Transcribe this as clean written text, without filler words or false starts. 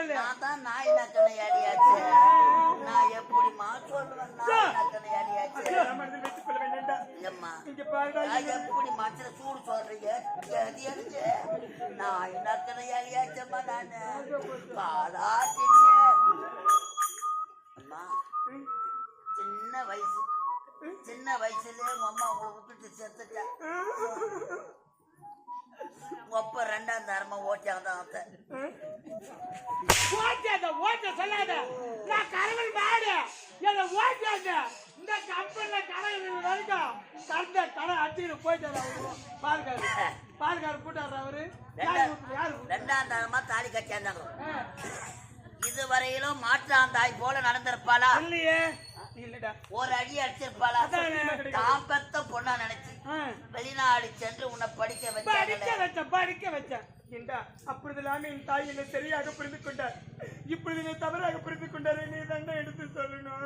சொல்லு. நான் தான் நாய் நக்கனை அடியாச்சு. நான் எப்படிமா சொல்லுவேன் நாய் நக்கனை அடியாச்சு. ஏம்மா எப்படி மனசுல சூடு சொல்றீங்க? நாய் நக்கனை அடியாச்சம்மா நானு பாலாட்டினிய. அம்மா சின்ன வயசுல உங்க அம்மா உங்களை விட்டுட்டு செத்துட்டா. ஒப்ப 2ஆம் தரமா ஓட்டாதான் ஓட்ட சொல்லாத. நான் கடவுள் மாடு என்ன ஓட்டாத. இந்த கம்பெனில கடை வரைக்கும் தந்த கடை அடிச்சுட்டு போயிட்டாரு. பாருக்காரு கூட்டாரு அவரு. 2ஆம் தரமா தாலி கட்டியாந்தாங்க. இதுவரையிலும் மாற்றாந்தாய் போல நடந்திருப்பாளா? இல்லையே. இல்லடா. ஒரு அடி அடிச்சிருப்பாளா? தான் பெத்த பொண்ணா நினைச்சு வெளிநாடு சென்று உன்னை படிக்க வச்சேன். அப்படிதான் என் தாய் என்னை சரியாக புரிந்து கொண்டார். இப்பொழுது தவறாக புரிந்து கொண்டார். நீ தான் எடுத்து சொல்லணும்.